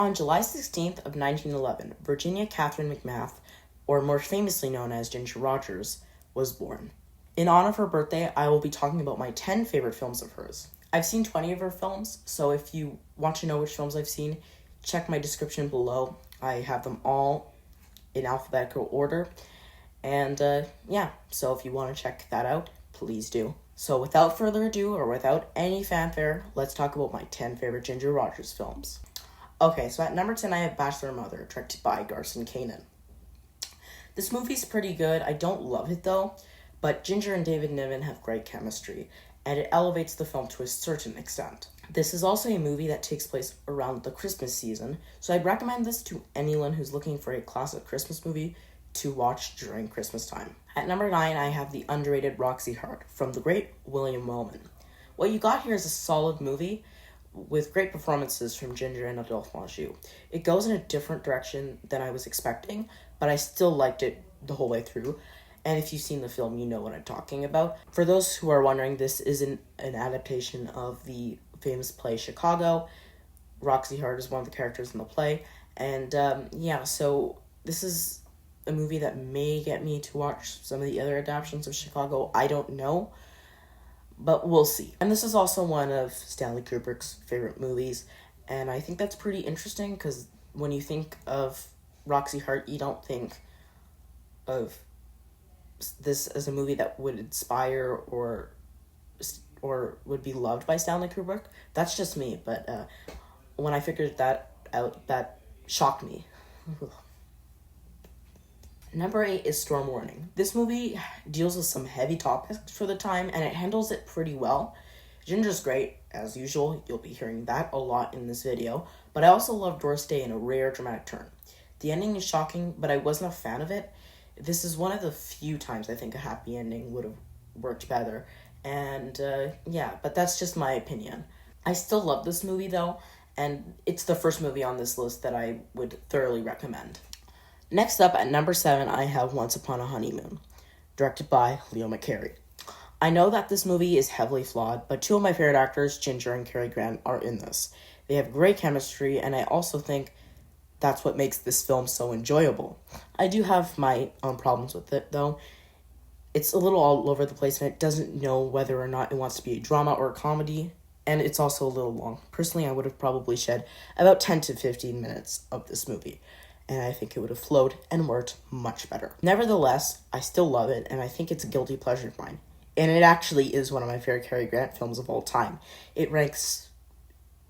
On July 16th of 1911, Virginia Catherine McMath, or more famously known as Ginger Rogers, was born. In honor of her birthday, I will be talking about my 10 favorite films of hers. I've seen 20 of her films, so if you want to know which films I've seen, check my description below. I have them all in alphabetical order. And so if you want to check that out, please do. So without further ado, or without any fanfare, let's talk about my 10 favorite Ginger Rogers films. Okay, so at number 10, I have Bachelor Mother, directed by Garson Kanin. This movie's pretty good. I don't love it, though, but Ginger and David Niven have great chemistry, and it elevates the film to a certain extent. This is also a movie that takes place around the Christmas season, so I'd recommend this to anyone who's looking for a classic Christmas movie to watch during Christmas time. At number 9, I have the underrated Roxie Hart from the great William Wellman. What you got here is a solid movie with great performances from Ginger and Adolphe Menjou. It goes in a different direction than I was expecting, but I still liked it the whole way through. And if you've seen the film, you know what I'm talking about. For those who are wondering, this isn't an adaptation of the famous play Chicago. Roxie Hart is one of the characters in the play. And so this is a movie that may get me to watch some of the other adaptations of Chicago. I don't know, but we'll see. And this is also one of Stanley Kubrick's favorite movies, and I think that's pretty interesting because when you think of Roxie Hart, you don't think of this as a movie that would inspire or would be loved by Stanley Kubrick. That's just me, but when I figured that out, that shocked me. Number 8 is Storm Warning. This movie deals with some heavy topics for the time, and it handles it pretty well. Ginger's great, as usual. You'll be hearing that a lot in this video. But I also love Doris Day in a rare dramatic turn. The ending is shocking, but I wasn't a fan of it. This is one of the few times I think a happy ending would have worked better. And, but that's just my opinion. I still love this movie, though, and it's the first movie on this list that I would thoroughly recommend. Next up, at number 7, I have Once Upon a Honeymoon, directed by Leo McCarey. I know that this movie is heavily flawed, but two of my favorite actors, Ginger and Cary Grant, are in this. They have great chemistry, and I also think that's what makes this film so enjoyable. I do have my own problems with it, though. It's a little all over the place, and it doesn't know whether or not it wants to be a drama or a comedy, and it's also a little long. Personally, I would have probably shed about 10 to 15 minutes of this movie, and I think it would have flowed and worked much better. Nevertheless, I still love it, and I think it's a guilty pleasure of mine. And it actually is one of my favorite Cary Grant films of all time. It ranks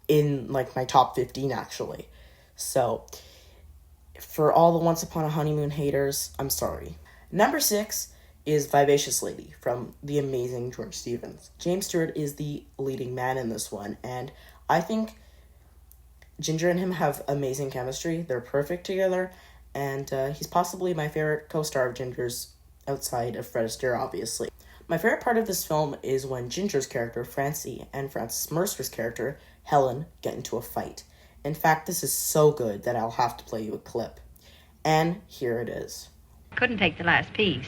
in, my top 15, actually. So, for all the Once Upon a Honeymoon haters, I'm sorry. Number 6 is Vivacious Lady from the amazing George Stevens. James Stewart is the leading man in this one, and I think Ginger and him have amazing chemistry. They're perfect together, and he's possibly my favorite co-star of Ginger's outside of Fred Astaire, obviously. My favorite part of this film is when Ginger's character, Francie, and Frances Mercer's character, Helen, get into a fight. In fact, this is so good that I'll have to play you a clip. And here it is. Couldn't take the last piece.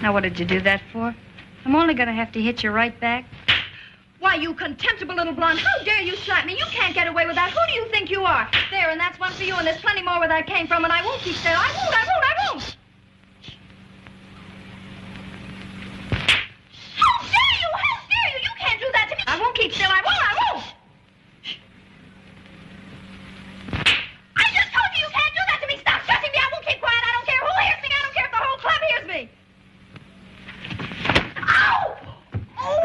Now, what did you do that for? I'm only going to have to hit you right back. Why, you contemptible little blonde, how dare you slap me? You can't get away with that. Who do you think you are? There, and that's one for you, and there's plenty more where that came from, and I won't keep still. I won't. How dare you? How dare you? You can't do that to me. I won't keep still. I won't. I just told you you can't do that to me. Stop shushing me. I won't keep quiet. I don't care who hears me. I don't care if the whole club hears me. Ow! Oh!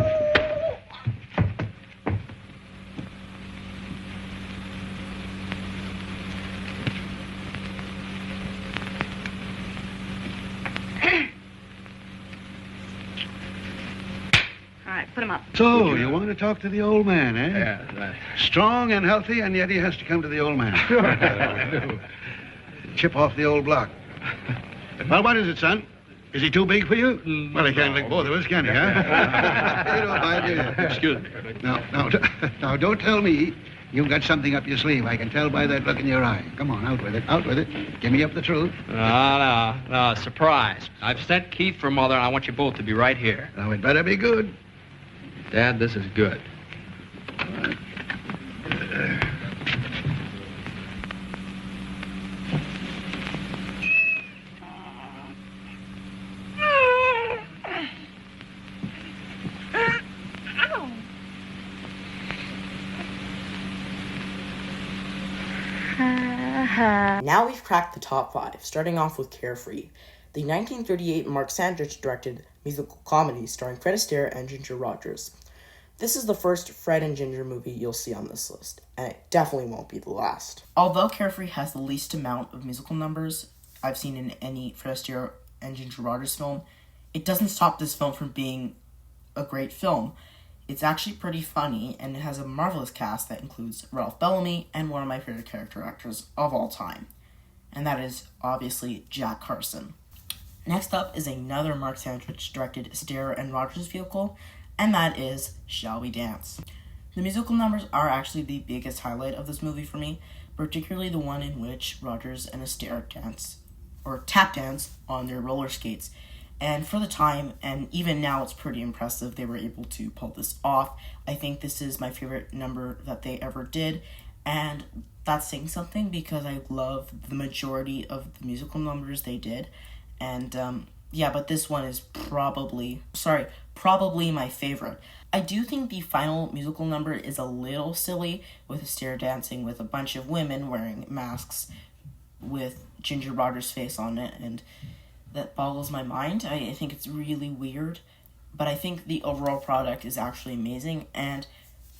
All right, put him up. So, you want to talk to the old man, eh? Yeah, right. Strong and healthy, and yet he has to come to the old man. Chip off the old block. Well, what is it, son? Is he too big for you? Well, he can't lick both of us, can he, huh? You don't mind, do you? Excuse me. Now, don't tell me you've got something up your sleeve. I can tell by that look in your eye. Come on, out with it. Out with it. Give me up the truth. No. Surprise. I've sent Keith for Mother, and I want you both to be right here. Now, it better be good. Dad, this is good. Now we've cracked the top 5, starting off with Carefree, the 1938 Mark Sandrich-directed musical comedy starring Fred Astaire and Ginger Rogers. This is the first Fred and Ginger movie you'll see on this list, and it definitely won't be the last. Although Carefree has the least amount of musical numbers I've seen in any Fred Astaire and Ginger Rogers film, it doesn't stop this film from being a great film. It's actually pretty funny, and it has a marvelous cast that includes Ralph Bellamy and one of my favorite character actors of all time, and that is obviously Jack Carson. Next up is another Mark Sandrich-directed Astaire and Rogers vehicle, and that is Shall We Dance? The musical numbers are actually the biggest highlight of this movie for me, particularly the one in which Rogers and Astaire dance, or tap dance, on their roller skates. And for the time, and even now, it's pretty impressive they were able to pull this off. I think this is my favorite number that they ever did, and that's saying something because I love the majority of the musical numbers they did. And, but this one is probably my favorite. I do think the final musical number is a little silly, with Astaire dancing with a bunch of women wearing masks with Ginger Rogers' face on it, and that boggles my mind. I think it's really weird, but I think the overall product is actually amazing, and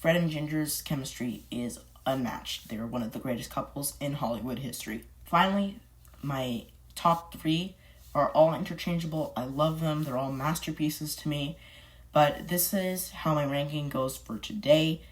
Fred and Ginger's chemistry is unmatched. They're one of the greatest couples in Hollywood history. Finally, my top 3 are all interchangeable. I love them. They're all masterpieces to me, but this is how my ranking goes for today,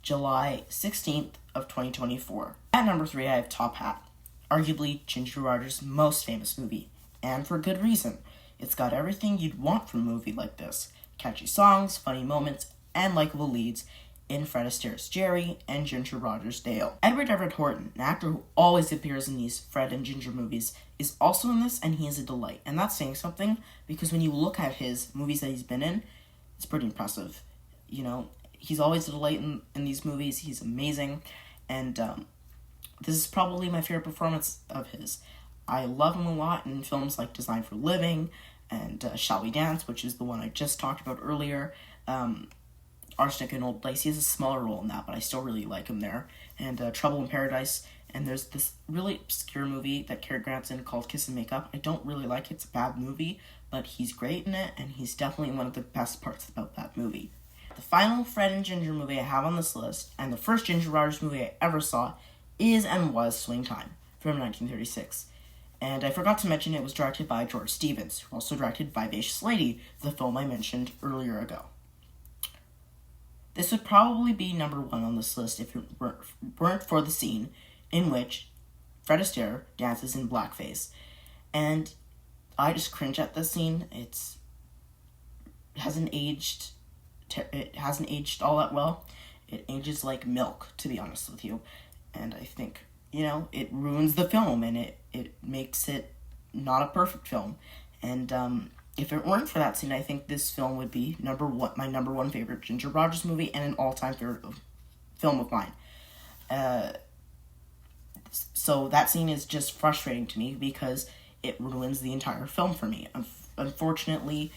July 16th of 2024. At number 3, I have Top Hat, arguably Ginger Rogers' most famous movie. And for good reason. It's got everything you'd want from a movie like this. Catchy songs, funny moments, and likable leads in Fred Astaire's Jerry and Ginger Rogers' Dale. Edward Everett Horton, an actor who always appears in these Fred and Ginger movies, is also in this, and he is a delight. And that's saying something, because when you look at his movies that he's been in, it's pretty impressive. You know, he's always a delight in these movies. He's amazing. And this is probably my favorite performance of his. I love him a lot in films like Designed for Living and Shall We Dance, which is the one I just talked about earlier. Arsenic and Old Lace, he has a smaller role in that, but I still really like him there. And Trouble in Paradise, and there's this really obscure movie that Cary Grant's in called Kiss and Make Up. I don't really like it. It's a bad movie, but he's great in it, and he's definitely one of the best parts about that movie. The final Fred and Ginger movie I have on this list, and the first Ginger Rogers movie I ever saw, is and was Swing Time from 1936. And I forgot to mention it was directed by George Stevens, who also directed Vivacious Lady, the film I mentioned earlier ago. This would probably be number 1 on this list if it weren't for the scene in which Fred Astaire dances in blackface. And I just cringe at this scene. It hasn't aged all that well. It ages like milk, to be honest with you. And I think, it ruins the film, and it makes it not a perfect film. And if it weren't for that scene, I think this film would be my number 1 favorite Ginger Rogers movie and an all-time favorite film of mine. So that scene is just frustrating to me because it ruins the entire film for me. Unfortunately,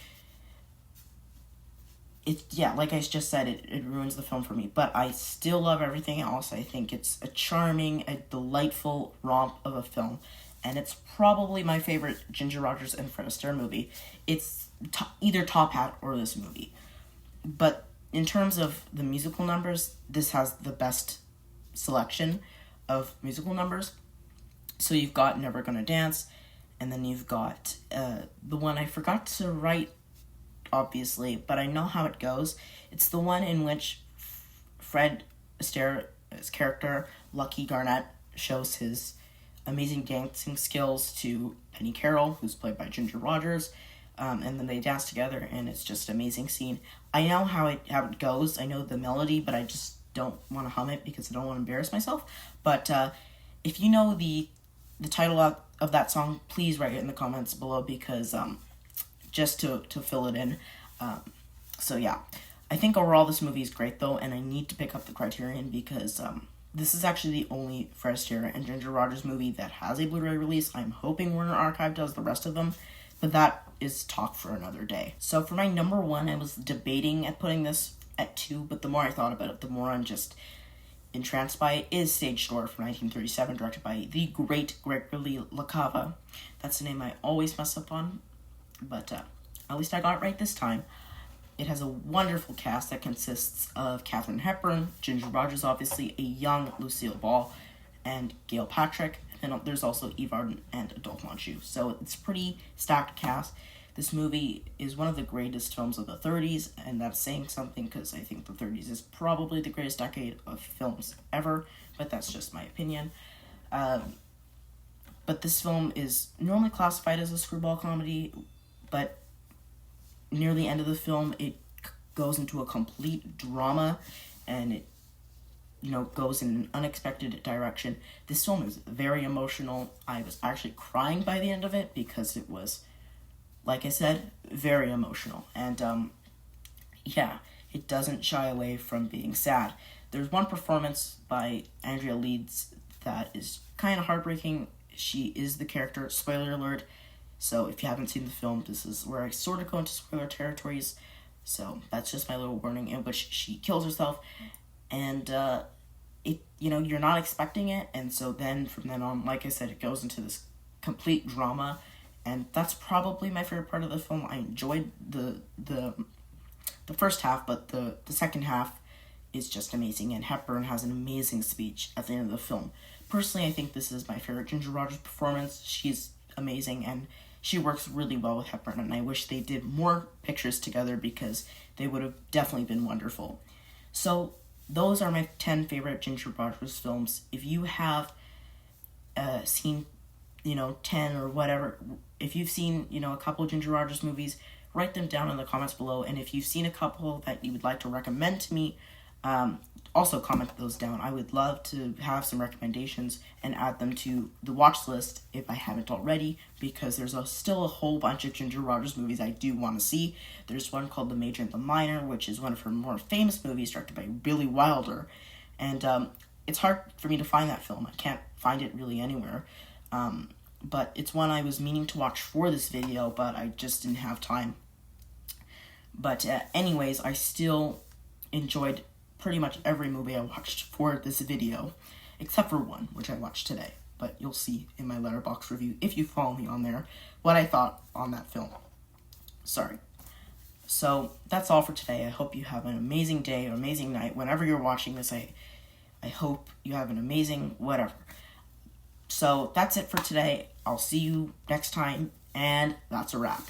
like I just said, it ruins the film for me. But I still love everything else. I think it's a charming, a delightful romp of a film. And it's probably my favorite Ginger Rogers and Fred Astaire movie. It's either Top Hat or this movie. But in terms of the musical numbers, this has the best selection of musical numbers. So you've got Never Gonna Dance, and then you've got the one I forgot to write, obviously, but I know how it goes. It's the one in which Fred Astaire's character, Lucky Garnett, shows his amazing dancing skills to Penny Carroll, who's played by Ginger Rogers, and then they dance together, and it's just an amazing scene. I know how it goes. I know the melody, but I just don't want to hum it because I don't want to embarrass myself. But if you know the title of that song, please write it in the comments below, because just to fill it in. So yeah, I think overall this movie is great though, and I need to pick up the Criterion because this is actually the only Fred Astaire and Ginger Rogers movie that has a Blu-ray release. I'm hoping Warner Archive does the rest of them, but that is talk for another day. So for my number 1, I was debating at putting this at 2, but the more I thought about it, the more I'm just... entranced by it is Stage Door from 1937, directed by the great Gregory LaCava. That's the name I always mess up on, but at least I got it right this time. It has a wonderful cast that consists of Katharine Hepburn, Ginger Rogers, obviously, a young Lucille Ball, and Gail Patrick. And then there's also Eve Arden and Adolphe Menchou. So it's a pretty stacked cast. This movie is one of the greatest films of the 30s, and that's saying something because I think the 30s is probably the greatest decade of films ever, but that's just my opinion. But this film is normally classified as a screwball comedy, but near the end of the film, it goes into a complete drama, and it, goes in an unexpected direction. This film is very emotional. I was actually crying by the end of it because it was, like I said, very emotional. And, it doesn't shy away from being sad. There's one performance by Andrea Leeds that is kind of heartbreaking. She is the character. Spoiler alert. So if you haven't seen the film, this is where I sort of go into spoiler territories. So that's just my little warning, in which she kills herself. And, you're not expecting it. And so then from then on, like I said, it goes into this complete drama. And that's probably my favorite part of the film. I enjoyed the first half, but the second half is just amazing. And Hepburn has an amazing speech at the end of the film. Personally, I think this is my favorite Ginger Rogers performance. She's amazing, and she works really well with Hepburn, and I wish they did more pictures together because they would have definitely been wonderful. So those are my 10 favorite Ginger Rogers films. If you have seen 10 or whatever, if you've seen a couple of Ginger Rogers movies, write them down in the comments below. And if you've seen a couple that you would like to recommend to me, also comment those down. I would love to have some recommendations and add them to the watch list if I haven't already, because there's still a whole bunch of Ginger Rogers movies I do want to see. There's one called The Major and the Minor, which is one of her more famous movies, directed by Billy Wilder, and it's hard for me to find that film. I can't find it really anywhere, but it's one I was meaning to watch for this video, but I just didn't have time. But anyways, I still enjoyed pretty much every movie I watched for this video, except for one, which I watched today. But you'll see in my Letterboxd review, if you follow me on there, what I thought on that film. Sorry. So, that's all for today. I hope you have an amazing day or amazing night. Whenever you're watching this, I hope you have an amazing whatever. So, that's it for today. I'll see you next time, and that's a wrap.